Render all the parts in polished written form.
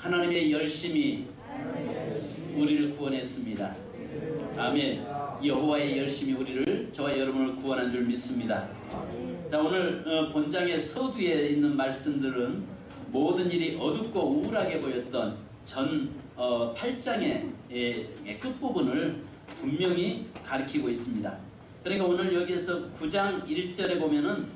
하나님의 열심이 우리를 구원했습니다. 아멘. 여호와의 열심이 우리를, 저와 여러분을 구원한 줄 믿습니다. 자, 오늘 본장의 서두에 있는 말씀들은 모든 일이 어둡고 우울하게 보였던 전 8장의 끝부분을 분명히 가리키고 있습니다. 그러니까 오늘 여기에서 9장 1절에 보면은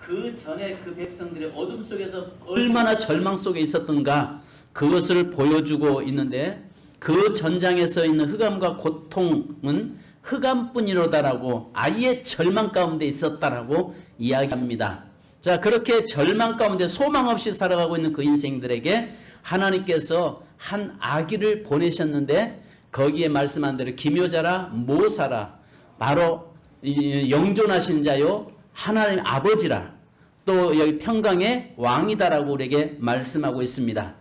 그 전에 그 백성들의 어둠 속에서 얼마나 절망 속에 있었던가 그것을 보여주고 있는데, 그 전장에 서 있는 흑암과 고통은 흑암뿐이로다라고, 아예 절망 가운데 있었다라고 이야기합니다. 자, 그렇게 절망 가운데 소망 없이 살아가고 있는 그 인생들에게 하나님께서 한 아기를 보내셨는데, 거기에 말씀한 대로 기묘자라 모사라, 바로 영존하신 자요 하나님 아버지라, 또 여기 평강의 왕이다라고 우리에게 말씀하고 있습니다.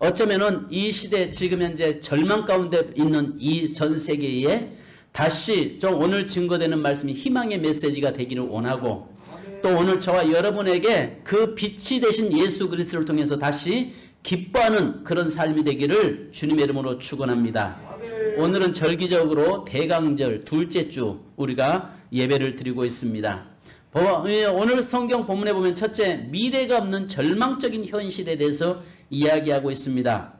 어쩌면은 이 시대, 지금 현재 절망 가운데 있는 이 전 세계에 다시 좀 오늘 증거되는 말씀이 희망의 메시지가 되기를 원하고, 또 오늘 저와 여러분에게 그 빛이 되신 예수 그리스도를 통해서 다시 기뻐하는 그런 삶이 되기를 주님의 이름으로 축원합니다. 오늘은 절기적으로 대강절 둘째 주 우리가 예배를 드리고 있습니다. 오늘 성경 본문에 보면 첫째, 미래가 없는 절망적인 현실에 대해서 이야기하고 있습니다.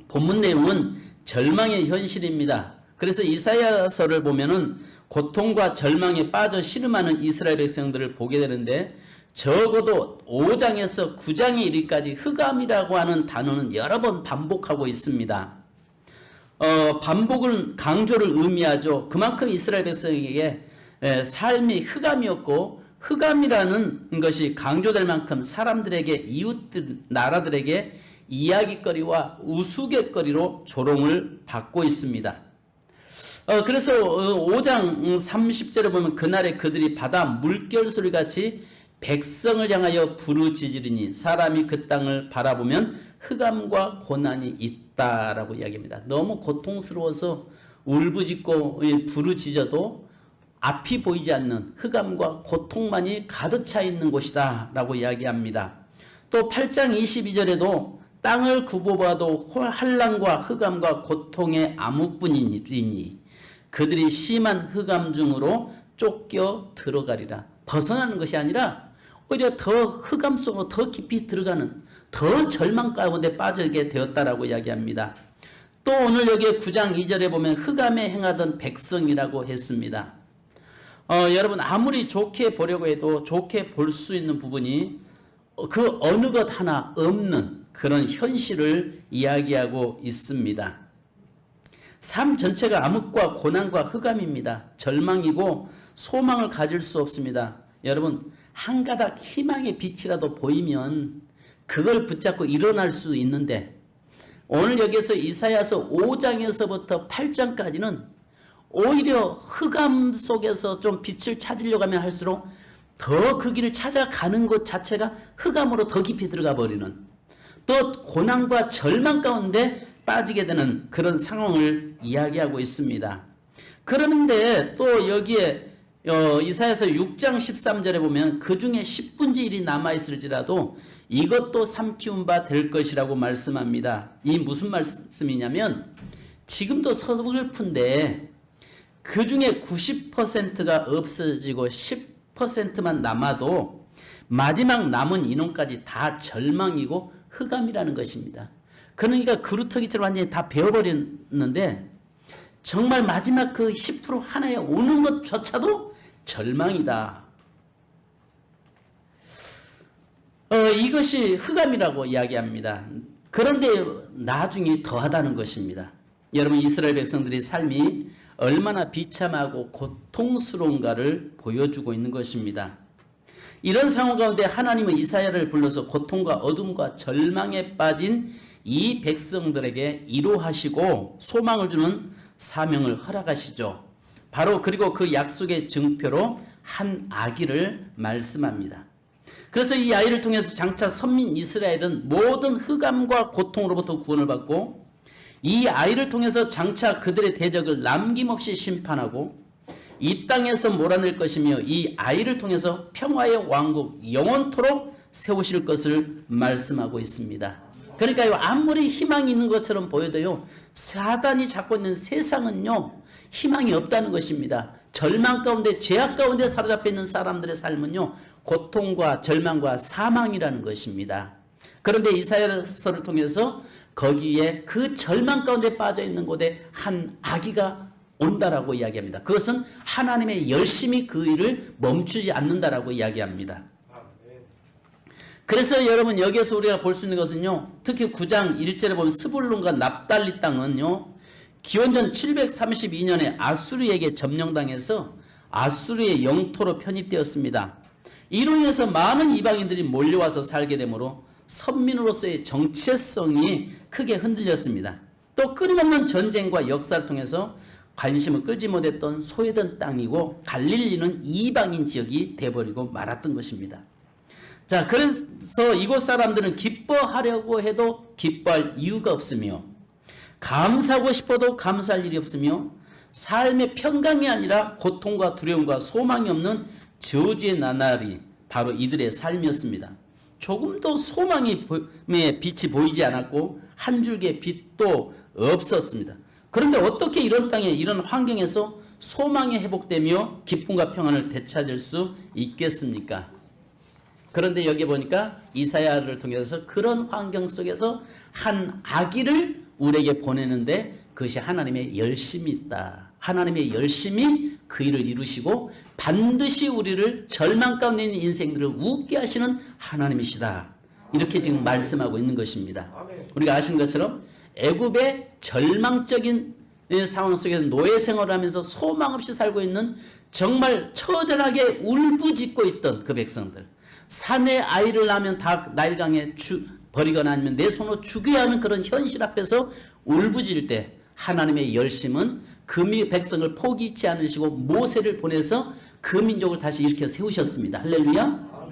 본문 내용은 절망의 현실입니다. 그래서 이사야서를 보면은 고통과 절망에 빠져 신음하는 이스라엘 백성들을 보게 되는데, 적어도 5장에서 9장에 이르기까지 흑암이라고 하는 단어는 여러 번 반복하고 있습니다. 반복은 강조를 의미하죠. 그만큼 이스라엘 백성에게 삶이 흑암이었고, 흑암이라는 것이 강조될 만큼 사람들에게, 이웃들, 나라들에게 이야기거리와 우스갯거리로 조롱을 받고 있습니다. 그래서 5장 30절에 보면 그날에 그들이 바다 물결소리 같이 백성을 향하여 부르짖으리니 사람이 그 땅을 바라보면 흑암과 고난이 있다라고 이야기합니다. 너무 고통스러워서 울부짖고 부르짖어도 앞이 보이지 않는 흑암과 고통만이 가득 차 있는 곳이다 라고 이야기합니다. 또 8장 22절에도 땅을 굽어봐도 한란과 흑암과 고통의 암흑뿐이니 그들이 심한 흑암 중으로 쫓겨 들어가리라. 벗어나는 것이 아니라 오히려 더 흑암 속으로 더 깊이 들어가는, 더 절망 가운데 빠지게 되었다라고 이야기합니다. 또 오늘 여기 9장 2절에 보면 흑암에 행하던 백성이라고 했습니다. 여러분, 아무리 좋게 보려고 해도 좋게 볼 수 있는 부분이 그 어느 것 하나 없는 그런 현실을 이야기하고 있습니다. 삶 전체가 암흑과 고난과 흑암입니다. 절망이고 소망을 가질 수 없습니다. 여러분, 한 가닥 희망의 빛이라도 보이면 그걸 붙잡고 일어날 수 있는데, 오늘 여기서 이사야서 5장에서부터 8장까지는 오히려 흑암 속에서 좀 빛을 찾으려고 하면 할수록 더 그 길을 찾아가는 것 자체가 흑암으로 더 깊이 들어가 버리는, 또 고난과 절망 가운데 빠지게 되는 그런 상황을 이야기하고 있습니다. 그런데 또 여기에 이사야서 6장 13절에 보면 그 중에 10분의 1이 남아있을지라도 이것도 삼키운 바 될 것이라고 말씀합니다. 이 무슨 말씀이냐면, 지금도 서글픈데 그 중에 90%가 없어지고 10%만 남아도 마지막 남은 인원까지 다 절망이고 흑암이라는 것입니다. 그러니까 그루터기처럼 완전히 다 베어버렸는데, 정말 마지막 그 10% 하나에 오는 것조차도 절망이다. 이것이 흑암이라고 이야기합니다. 그런데 나중에 더하다는 것입니다. 여러분, 이스라엘 백성들의 삶이 얼마나 비참하고 고통스러운가를 보여주고 있는 것입니다. 이런 상황 가운데 하나님은 이사야를 불러서 고통과 어둠과 절망에 빠진 이 백성들에게 위로하시고 소망을 주는 사명을 허락하시죠. 바로 그리고 그 약속의 증표로 한 아기를 말씀합니다. 그래서 이 아이를 통해서 장차 선민 이스라엘은 모든 흑암과 고통으로부터 구원을 받고, 이 아이를 통해서 장차 그들의 대적을 남김없이 심판하고 이 땅에서 몰아낼 것이며, 이 아이를 통해서 평화의 왕국 영원토록 세우실 것을 말씀하고 있습니다. 그러니까요, 아무리 희망이 있는 것처럼 보여도요, 사단이 잡고 있는 세상은요, 희망이 없다는 것입니다. 절망 가운데, 죄악 가운데 사로잡혀 있는 사람들의 삶은요, 고통과 절망과 사망이라는 것입니다. 그런데 이사야서를 통해서 거기에 그 절망 가운데 빠져 있는 곳에 한 아기가 온다라고 이야기합니다. 그것은 하나님의 열심히 그 일을 멈추지 않는다라고 이야기합니다. 그래서 여러분, 여기에서 우리가 볼 수 있는 것은요, 특히 9장 1절에 보면 스불론과 납달리 땅은요, 기원전 732년에 아수르에게 점령당해서 아수르의 영토로 편입되었습니다. 이로 인해서 많은 이방인들이 몰려와서 살게 되므로 선민으로서의 정체성이 크게 흔들렸습니다. 또 끊임없는 전쟁과 역사를 통해서 관심을 끌지 못했던 소외된 땅이고 갈릴리는 이방인 지역이 돼버리고 말았던 것입니다. 자, 그래서 이곳 사람들은 기뻐하려고 해도 기뻐할 이유가 없으며 감사하고 싶어도 감사할 일이 없으며 삶의 평강이 아니라 고통과 두려움과 소망이 없는 저주의 나날이 바로 이들의 삶이었습니다. 조금도 소망의 빛이 보이지 않았고 한 줄기의 빛도 없었습니다. 그런데 어떻게 이런 땅에, 이런 환경에서 소망이 회복되며 기쁨과 평안을 되찾을 수 있겠습니까? 그런데 여기 보니까 이사야를 통해서 그런 환경 속에서 한 아기를 우리에게 보내는데 그것이 하나님의 열심이 있다. 하나님의 열심이 그 일을 이루시고 반드시 우리를 절망 가운데 있는 인생들을 웃게 하시는 하나님이시다. 이렇게 지금 말씀하고 있는 것입니다. 우리가 아시는 것처럼 애굽의 절망적인 상황 속에서 노예 생활을 하면서 소망 없이 살고 있는 정말 처절하게 울부짖고 있던 그 백성들, 산에 아이를 낳으면 다 나일강에 버리거나 아니면 내 손으로 죽여야 하는 그런 현실 앞에서 울부짖을 때 하나님의 열심은 그 백성을 포기치 않으시고 모세를 보내서 그 민족을 다시 일으켜 세우셨습니다. 할렐루야.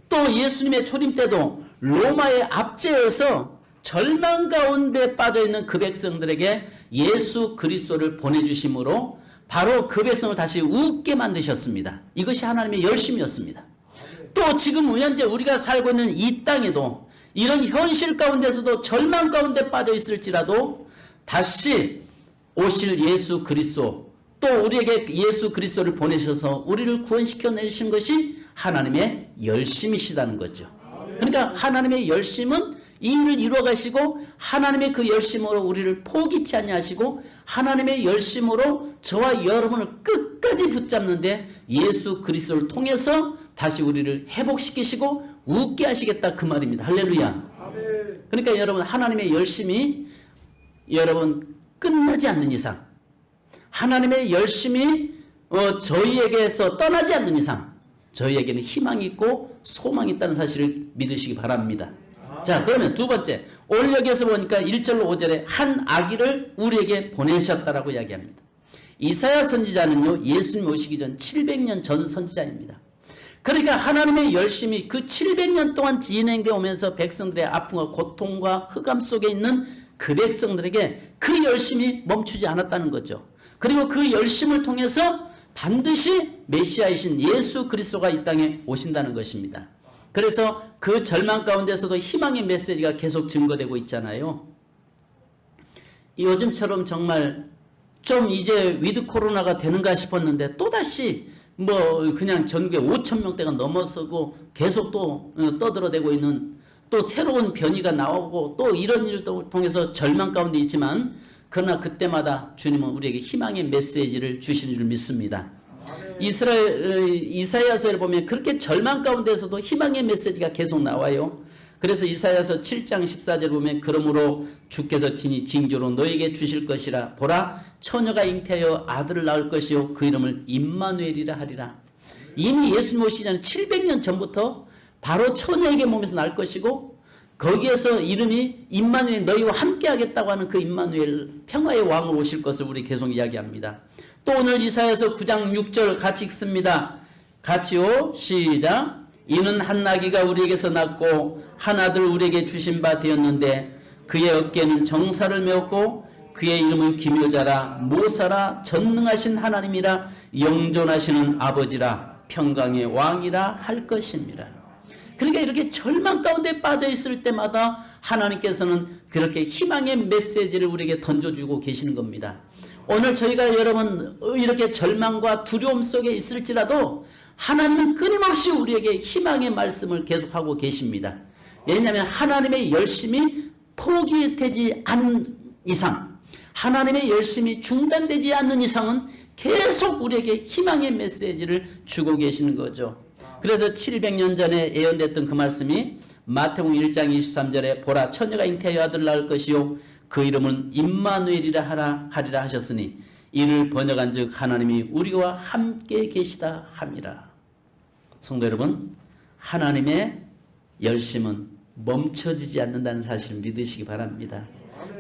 또 예수님의 초림 때도 로마의 압제에서 절망 가운데 빠져있는 그 백성들에게 예수 그리스도를 보내주심으로 바로 그 백성을 다시 웃게 만드셨습니다. 이것이 하나님의 열심이었습니다. 또 지금 현재 우리가 살고 있는 이 땅에도 이런 현실 가운데서도 절망 가운데 빠져 있을지라도 다시 오실 예수 그리스도, 또 우리에게 예수 그리스도를 보내셔서 우리를 구원시켜 내신 것이 하나님의 열심이시다는 거죠. 그러니까 하나님의 열심은 이 일을 이루어 가시고 하나님의 그 열심으로 우리를 포기치 아니하시고 하나님의 열심으로 저와 여러분을 끝까지 붙잡는데 예수 그리스도를 통해서 다시 우리를 회복시키시고 웃게 하시겠다, 그 말입니다. 할렐루야. 그러니까 여러분, 하나님의 열심이 여러분 끝나지 않는 이상, 하나님의 열심이 저희에게서 떠나지 않는 이상 저희에게는 희망이 있고 소망이 있다는 사실을 믿으시기 바랍니다. 자, 그러면 두 번째, 오늘 여기에서 보니까 1절로 5절에 한 아기를 우리에게 보내셨다라고 이야기합니다. 이사야 선지자는요, 예수님 오시기 전 700년 전 선지자입니다. 그러니까 하나님의 열심이 그 700년 동안 진행되어 오면서 백성들의 아픔과 고통과 흑암 속에 있는 그 백성들에게 그 열심이 멈추지 않았다는 거죠. 그리고 그 열심을 통해서 반드시 메시아이신 예수 그리스도가 이 땅에 오신다는 것입니다. 그래서 그 절망 가운데서도 희망의 메시지가 계속 증거되고 있잖아요. 요즘처럼 정말 좀 이제 위드 코로나가 되는가 싶었는데 또다시 그냥 전국에 5,000명대가 넘어서고 계속 또 떠들어대고 있는, 또 새로운 변이가 나오고 또 이런 일을 통해서 절망 가운데 있지만 그러나 그때마다 주님은 우리에게 희망의 메시지를 주시는 줄 믿습니다. 이사야서를 보면 그렇게 절망 가운데서도 희망의 메시지가 계속 나와요. 그래서 이사야서 7장 14절 보면 그러므로 주께서 친히 징조로 너에게 주실 것이라. 보라, 처녀가 잉태하여 아들을 낳을 것이요 그 이름을 임마누엘이라 하리라. 이미 예수님 오시기 전 700년 전부터 바로 처녀에게 몸에서 낳을 것이고 거기에서 이름이 임마누엘, 너희와 함께 하겠다고 하는 그 임마누엘, 평화의 왕으로 오실 것을 우리 계속 이야기합니다. 또 오늘 이사야서 9장 6절 같이 읽습니다. 같이요, 시작. 이는 한 아기가 우리에게서 낳고 한 아들 우리에게 주신 바 되었는데 그의 어깨는 정사를 메었고 그의 이름은 기묘자라, 모사라, 전능하신 하나님이라, 영존하시는 아버지라, 평강의 왕이라 할 것입니다. 그러니까 이렇게 절망 가운데 빠져 있을 때마다 하나님께서는 그렇게 희망의 메시지를 우리에게 던져주고 계시는 겁니다. 오늘 저희가 여러분 이렇게 절망과 두려움 속에 있을지라도 하나님은 끊임없이 우리에게 희망의 말씀을 계속하고 계십니다. 왜냐하면 하나님의 열심이 포기되지 않는 이상, 하나님의 열심이 중단되지 않는 이상은 계속 우리에게 희망의 메시지를 주고 계시는 거죠. 그래서 700년 전에 예언됐던 그 말씀이 마태복음 1장 23절에 보라 처녀가 잉태하여 아들을 낳을 것이요 그 이름은 임마누엘이라 하리라 하셨으니 이를 번역한즉 하나님이 우리와 함께 계시다 함이라. 성도 여러분, 하나님의 열심은 멈춰지지 않는다는 사실을 믿으시기 바랍니다.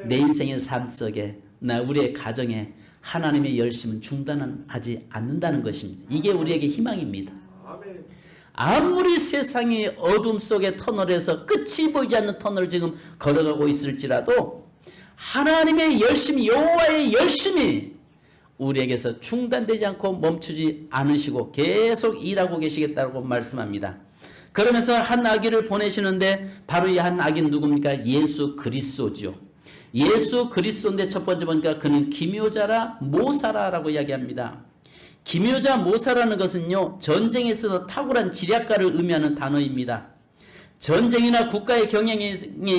내 인생의 삶 속에 우리의 가정에 하나님의 열심은 중단하지 않는다는 것입니다. 이게 우리에게 희망입니다. 아무리 세상이 어둠 속의 터널에서 끝이 보이지 않는 터널을 지금 걸어가고 있을지라도 하나님의 열심, 여호와의 열심이 우리에게서 중단되지 않고 멈추지 않으시고 계속 일하고 계시겠다고 말씀합니다. 그러면서 한 아기를 보내시는데 바로 이 한 아기는 누굽니까? 예수 그리스도죠. 예수 그리스도인데 첫 번째 보니까 그는 기묘자라 모사라라고 이야기합니다. 기묘자 모사라는 것은요, 전쟁에 있어서 탁월한 지략가를 의미하는 단어입니다. 전쟁이나 국가의 경영에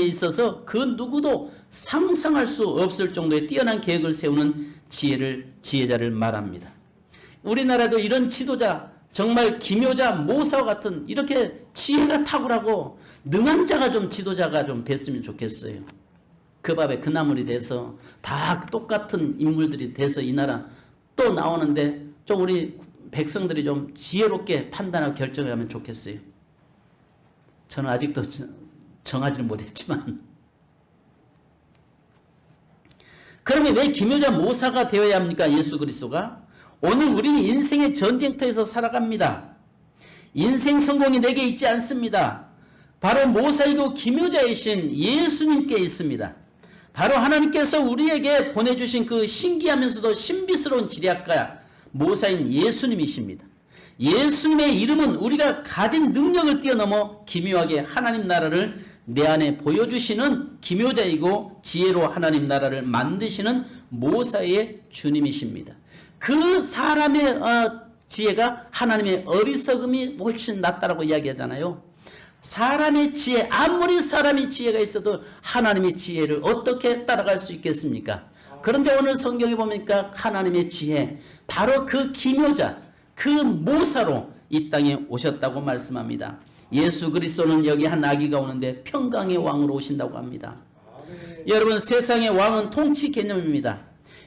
있어서 그 누구도 상상할 수 없을 정도의 뛰어난 계획을 세우는 지혜자를 말합니다. 우리나라도 이런 지도자, 정말 기묘자 모사와 같은 이렇게 지혜가 탁월하고 능한 자가 좀 지도자가 좀 됐으면 좋겠어요. 그 밥에 그 나물이 돼서 다 똑같은 인물들이 돼서 이 나라 또 나오는데 좀 우리 백성들이 좀 지혜롭게 판단하고 결정하면 좋겠어요. 저는 아직도 정하지는 못했지만. 그러면 왜 기묘자 모사가 되어야 합니까? 예수 그리스도가. 오늘 우리는 인생의 전쟁터에서 살아갑니다. 인생 성공이 내게 있지 않습니다. 바로 모사이고 기묘자이신 예수님께 있습니다. 바로 하나님께서 우리에게 보내주신 그 신기하면서도 신비스러운 지략가 모사인 예수님이십니다. 예수님의 이름은 우리가 가진 능력을 뛰어넘어 기묘하게 하나님 나라를 내 안에 보여주시는 기묘자이고 지혜로 하나님 나라를 만드시는 모사의 주님이십니다. 그 사람의 지혜가 하나님의 어리석음이 훨씬 낫다라고 이야기하잖아요. 사람의 지혜, 아무리 사람의 지혜가 있어도 하나님의 지혜를 어떻게 따라갈 수 있겠습니까? 그런데 오늘 성경에 보니까 하나님의 지혜, 바로 그 기묘자, 그 모사로 이 땅에 오셨다고 말씀합니다. 예수 그리스도는 여기 한 아기가 오는데 평강의 왕으로 오신다고 합니다. 여러분, 세상의 왕은 통치 개념입니다.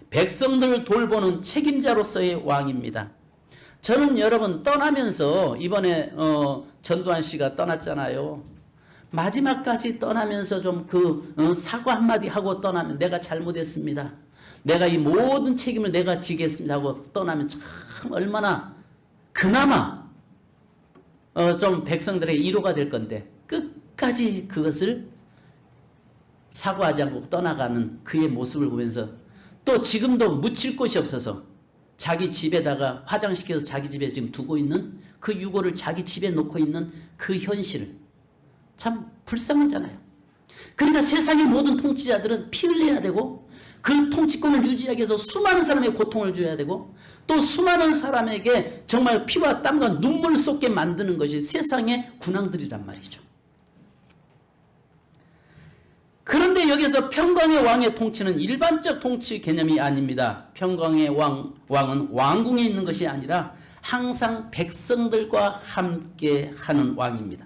백성들을 돌보는 책임자로서의 왕입니다. 저는 여러분 떠나면서 이번에 전두환 씨가 떠났잖아요. 마지막까지 떠나면서 좀 사과 한마디 하고 떠나면 내가 잘못했습니다. 내가 이 모든 책임을 내가 지겠습니다 하고 떠나면 참 얼마나 그나마 좀 백성들에게 위로가 될 건데 끝까지 그것을 사과하지 않고 떠나가는 그의 모습을 보면서 또 지금도 묻힐 곳이 없어서 자기 집에다가 화장시켜서 자기 집에 지금 두고 있는 그 유골을 자기 집에 놓고 있는 그 현실, 참 불쌍하잖아요. 그러니까 세상의 모든 통치자들은 피 흘려야 되고 그 통치권을 유지하기 위해서 수많은 사람에게 고통을 줘야 되고 또 수많은 사람에게 정말 피와 땀과 눈물 쏟게 만드는 것이 세상의 군왕들이란 말이죠. 그런데 여기서 평강의 왕의 통치는 일반적 통치 개념이 아닙니다. 평강의 왕은 왕궁에 있는 것이 아니라 항상 백성들과 함께 하는 왕입니다.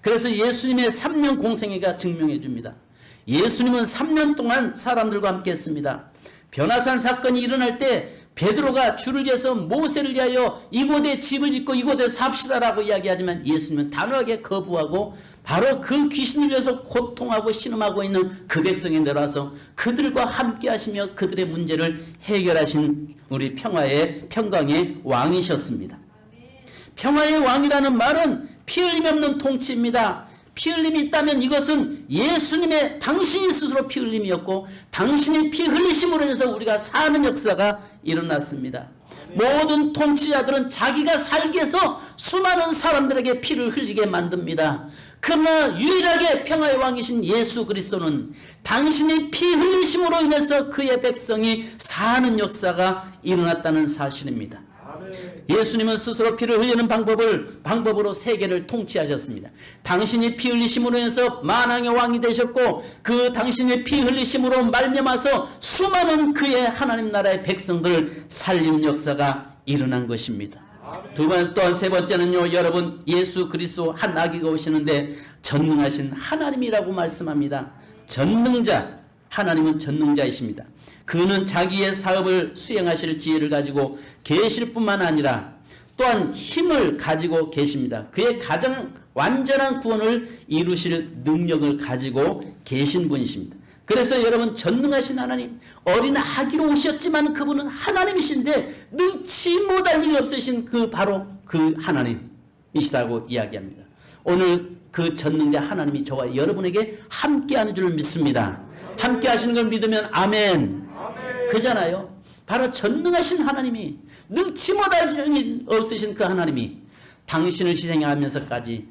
그래서 예수님의 3년 공생애가 증명해 줍니다. 예수님은 3년 동안 사람들과 함께 했습니다. 변화산 사건이 일어날 때 베드로가 줄을 지어서 모세를 위하여 이곳에 집을 짓고 이곳에 삽시다라고 이야기하지만 예수님은 단호하게 거부하고 바로 그 귀신을 위해서 고통하고 신음하고 있는 그 백성에 내려와서 그들과 함께 하시며 그들의 문제를 해결하신 우리 평강의 왕이셨습니다. 평화의 왕이라는 말은 피 흘림 없는 통치입니다. 피 흘림이 있다면 이것은 예수님의 당신이 스스로 피 흘림이었고 당신이 피 흘리심으로 인해서 우리가 사는 역사가 일어났습니다. 모든 통치자들은 자기가 살기 위해서 수많은 사람들에게 피를 흘리게 만듭니다. 그러나 유일하게 평화의 왕이신 예수 그리스도는 당신이 피 흘리심으로 인해서 그의 백성이 사는 역사가 일어났다는 사실입니다. 예수님은 스스로 피를 흘리는 방법으로 세계를 통치하셨습니다. 당신이 피 흘리심으로 인해서 만왕의 왕이 되셨고 그 당신의 피 흘리심으로 말미암아서 수많은 그의 하나님 나라의 백성들을 살리는 역사가 일어난 것입니다. 또한 세 번째는요, 여러분, 예수 그리스도 한 아기가 오시는데 전능하신 하나님이라고 말씀합니다. 전능자, 하나님은 전능자이십니다. 그는 자기의 사업을 수행하실 지혜를 가지고 계실 뿐만 아니라 또한 힘을 가지고 계십니다. 그의 가장 완전한 구원을 이루실 능력을 가지고 계신 분이십니다. 그래서 여러분, 전능하신 하나님, 어린 아기로 오셨지만 그분은 하나님이신데 능치 못할 일이 없으신 바로 그 하나님이시다고 이야기합니다. 오늘 그 전능자 하나님이 저와 여러분에게 함께하는 줄 믿습니다. 함께 하시는 걸 믿으면 아멘. 그잖아요. 바로 전능하신 하나님이, 능치 못할 일 없으신 그 하나님이 당신을 희생하면서까지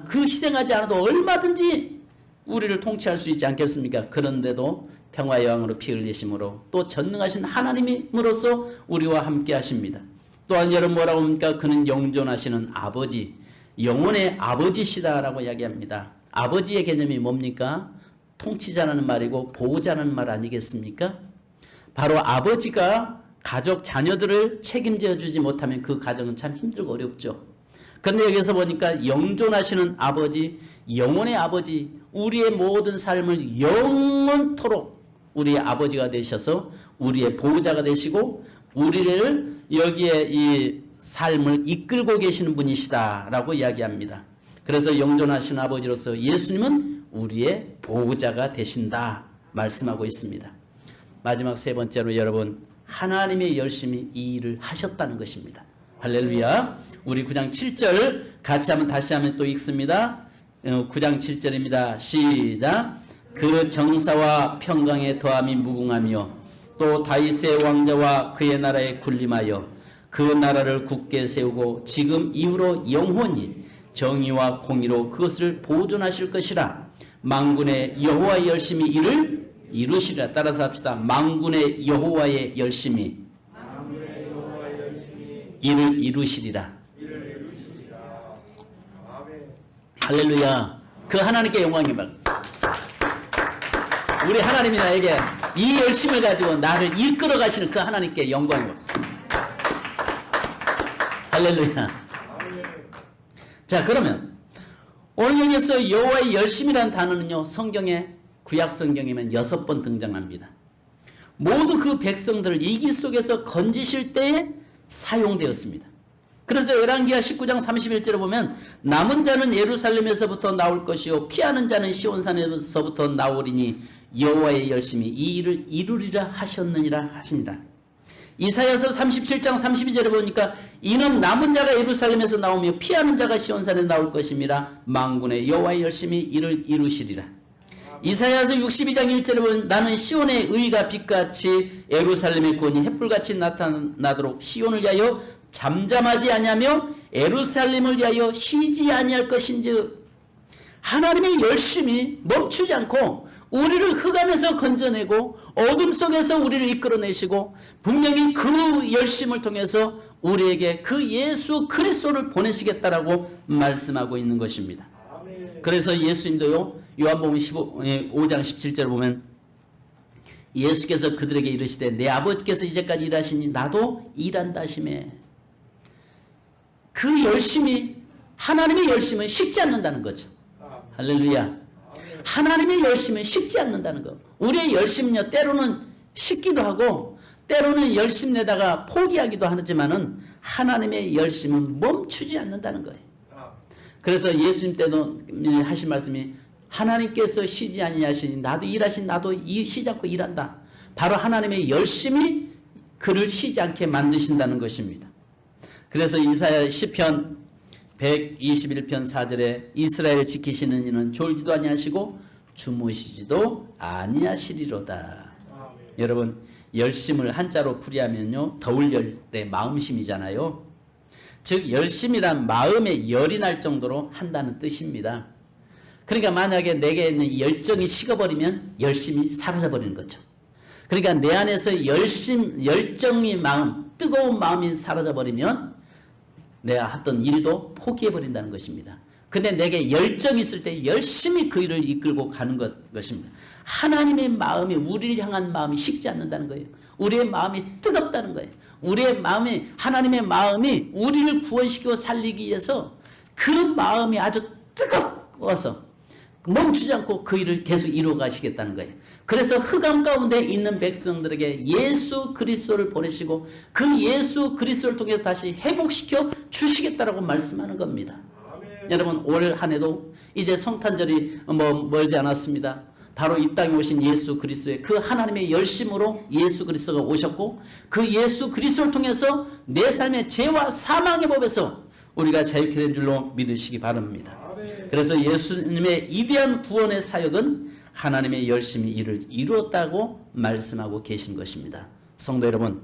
그 희생하지 않아도 얼마든지 우리를 통치할 수 있지 않겠습니까? 그런데도 평화의 왕으로 피 흘리심으로 또 전능하신 하나님으로서 우리와 함께 하십니다. 또한 여러분 뭐라고 합니까? 그는 영존하시는 아버지, 영혼의 아버지시다라고 이야기합니다. 아버지의 개념이 뭡니까? 통치자라는 말이고 보호자라는 말 아니겠습니까? 바로 아버지가 가족 자녀들을 책임져 주지 못하면 그 가정은 참 힘들고 어렵죠. 그런데 여기서 보니까 영존하시는 아버지, 영혼의 아버지, 우리의 모든 삶을 영원토록 우리의 아버지가 되셔서 우리의 보호자가 되시고 우리를 여기에 이 삶을 이끌고 계시는 분이시다라고 이야기합니다. 그래서 영존하신 아버지로서 예수님은 우리의 보호자가 되신다 말씀하고 있습니다. 마지막 세 번째로 여러분, 하나님의 열심히 이 일을 하셨다는 것입니다. 할렐루야. 우리 9장 7절 같이 다시 한번 또 읽습니다. 9장 7절입니다. 시작. 그 정사와 평강의 더함이 무궁하며 또 다윗의 왕자와 그의 나라에 군림하여 그 나라를 굳게 세우고 지금 이후로 영원히 정의와 공의로 그것을 보존하실 것이라. 만군의 여호와의 열심히 이를 이루시리라. 따라서 합시다. 만군의 여호와의 열심히 이를 이루시리라. 할렐루야. 그 하나님께 영광입니다. 우리 하나님이 나에게 이 열심을 가지고 나를 이끌어 가시는 그 하나님께 영광입니다. 할렐루야. 자, 그러면 오늘 여기서 여호와의 열심이라는 단어는요, 성경에 구약 성경이면 6번 등장합니다. 모두 그 백성들을 이기 속에서 건지실 때에 사용되었습니다. 그래서 열왕기하 19장 31절에 보면 남은 자는 예루살렘에서부터 나올 것이요 피하는 자는 시온산에서부터 나오리니 여호와의 열심히 이 일을 이루리라 하셨느니라 하시니라. 이사야서 37장 32절에 보니까 이는 남은 자가 예루살렘에서 나오며 피하는 자가 시온산에 나올 것임이라. 만군의 여호와의 열심히 이를 이루시리라. 이사야서 62장 1절에 보면 나는 시온의 의가 빛같이 예루살렘의 구원이 햇불같이 나타나도록 시온을 위하여 잠잠하지 아니하며 예루살렘을 위하여 쉬지 아니할 것인즉. 하나님의 열심히 멈추지 않고 우리를 흑암에서 건져내고 어둠 속에서 우리를 이끌어내시고 분명히 그 열심을 통해서 우리에게 그 예수 그리스도를 보내시겠다라고 말씀하고 있는 것입니다. 그래서 예수님도요, 요한복음 5장 17절을 보면 예수께서 그들에게 이르시되 내 아버지께서 이제까지 일하시니 나도 일한다 하시매. 그 열심이, 하나님의 열심은 식지 않는다는 거죠. 할렐루야. 하나님의 열심은 식지 않는다는 거. 우리의 열심은요, 때로는 식기도 하고 때로는 열심 내다가 포기하기도 하지만은 하나님의 열심은 멈추지 않는다는 거예요. 그래서 예수님 때도 하신 말씀이 하나님께서 쉬지 아니하시니 나도 일하신 나도 쉬지 않고 일한다. 바로 하나님의 열심이 그를 쉬지 않게 만드신다는 것입니다. 그래서 이사야 시편 121편 4절에 이스라엘 지키시는 이는 졸지도 아니하시고 주무시지도 아니하시리로다. 여러분, 열심을 한자로 풀이하면요, 더울 열의 마음심이잖아요. 즉 열심이란 마음의 열이 날 정도로 한다는 뜻입니다. 그러니까 만약에 내게 있는 열정이 식어버리면 열심이 사라져버리는 거죠. 그러니까 내 안에서 열정의 마음, 뜨거운 마음이 사라져버리면 내가 하던 일도 포기해버린다는 것입니다. 근데 내게 열정이 있을 때 열심히 그 일을 이끌고 가는 것입니다. 하나님의 마음이, 우리를 향한 마음이 식지 않는다는 거예요. 우리의 마음이 뜨겁다는 거예요. 우리의 마음이, 하나님의 마음이 우리를 구원시키고 살리기 위해서 그 마음이 아주 뜨거워서 멈추지 않고 그 일을 계속 이루어 가시겠다는 거예요. 그래서 흑암 가운데 있는 백성들에게 예수 그리스도를 보내시고 그 예수 그리스도를 통해서 다시 회복시켜 주시겠다라고 말씀하는 겁니다. 아멘. 여러분, 올 한 해도 이제 성탄절이 멀지 않았습니다. 바로 이 땅에 오신 예수 그리스도의 그 하나님의 열심으로 예수 그리스도가 오셨고 그 예수 그리스도를 통해서 내 삶의 죄와 사망의 법에서 우리가 자유케 된 줄로 믿으시기 바랍니다. 그래서 예수님의 이대한 구원의 사역은 하나님의 열심히 이를 이루었다고 말씀하고 계신 것입니다. 성도 여러분,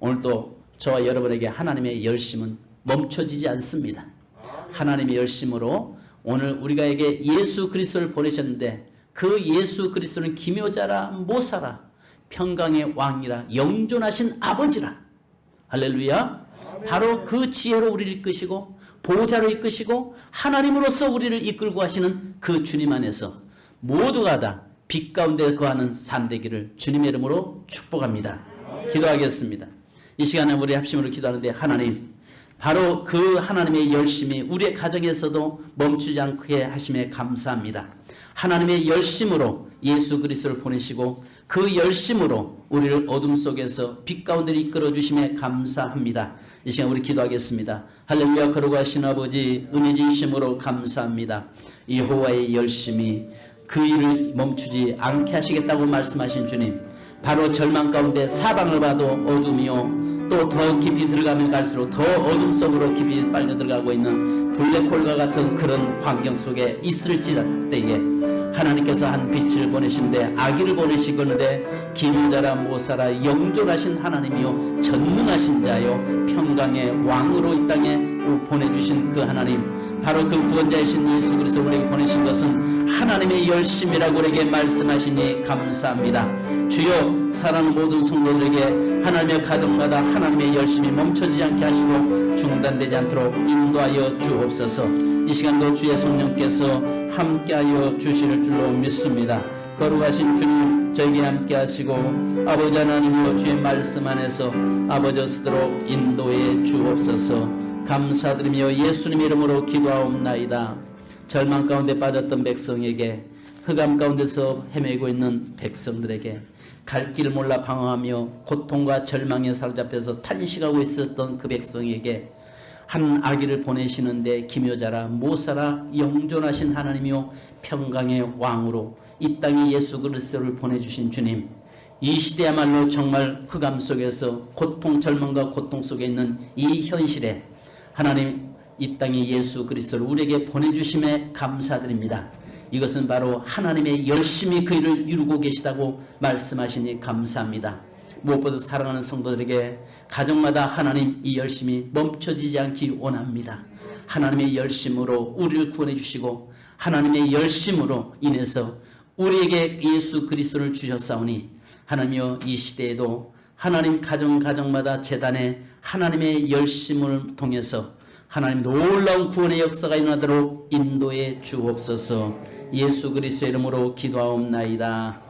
오늘도 저와 여러분에게 하나님의 열심은 멈춰지지 않습니다. 하나님의 열심으로 오늘 우리가에게 예수 그리스도를 보내셨는데 그 예수 그리스도는 기묘자라 모사라 평강의 왕이라 영존하신 아버지라. 할렐루야. 바로 그 지혜로 우리를 이끄시고 보호자로 이끄시고 하나님으로서 우리를 이끌고 하시는 그 주님 안에서 모두가 다 빛 가운데 거하는 삶 되기를 주님의 이름으로 축복합니다. 기도하겠습니다. 이 시간에 우리 합심으로 기도하는데 하나님, 바로 그 하나님의 열심이 우리의 가정에서도 멈추지 않게 하심에 감사합니다. 하나님의 열심으로 예수 그리스도를 보내시고 그 열심으로 우리를 어둠 속에서 빛 가운데 이끌어 주심에 감사합니다. 이 시간 우리 기도하겠습니다. 할렐루야. 거룩하신 아버지, 은혜 주심으로 감사합니다. 여호와의 열심이 그 일을 멈추지 않게 하시겠다고 말씀하신 주님, 바로 절망 가운데 사방을 봐도 어둠이요, 또 더 깊이 들어가면 갈수록 더 어둠 속으로 깊이 빨려 들어가고 있는 블랙홀과 같은 그런 환경 속에 있을지라때에 하나님께서 한 빛을 보내신데 아기를 보내시거는데 기묘자라 모사라 영존하신 하나님이요 전능하신 자요 평강의 왕으로 이 땅에 보내주신 그 하나님, 바로 그 구원자이신 예수 그리스도 우리에게 보내신 것은 하나님의 열심이라고 우리에게 말씀하시니 감사합니다. 주여, 사랑하는 모든 성도들에게 하나님의 가정마다 하나님의 열심이 멈춰지지 않게 하시고 중단되지 않도록 인도하여 주옵소서. 이 시간도 주의 성령께서 함께하여 주실 줄로 믿습니다. 거룩하신 주님, 저에게 함께 하시고 아버지 하나님이여 주의 말씀 안에서 아버지 스스로 인도해 주옵소서. 감사드리며 예수님 이름으로 기도하옵나이다. 절망 가운데 빠졌던 백성에게, 흑암 가운데서 헤매고 있는 백성들에게, 갈 길을 몰라 방황하며 고통과 절망에 사로잡혀서 탄식하고 있었던 그 백성에게 한 아기를 보내시는데 기묘자라 모사라 영존하신 하나님이요 평강의 왕으로 이 땅에 예수 그리스도를 보내주신 주님, 이 시대야말로 정말 흑암 속에서 고통, 절망과 고통 속에 있는 이 현실에 하나님, 이 땅에 예수 그리스도를 우리에게 보내주심에 감사드립니다. 이것은 바로 하나님의 열심히 그 일을 이루고 계시다고 말씀하시니 감사합니다. 무엇보다 사랑하는 성도들에게 가정마다 하나님 이 열심이 멈춰지지 않기 원합니다. 하나님의 열심으로 우리를 구원해 주시고 하나님의 열심으로 인해서 우리에게 예수 그리스도를 주셨사오니 하나님이여, 이 시대에도 하나님 가정마다 재단에 하나님의 열심을 통해서 하나님 놀라운 구원의 역사가 일어나도록 인도해 주옵소서. 예수 그리스도의 이름으로 기도하옵나이다.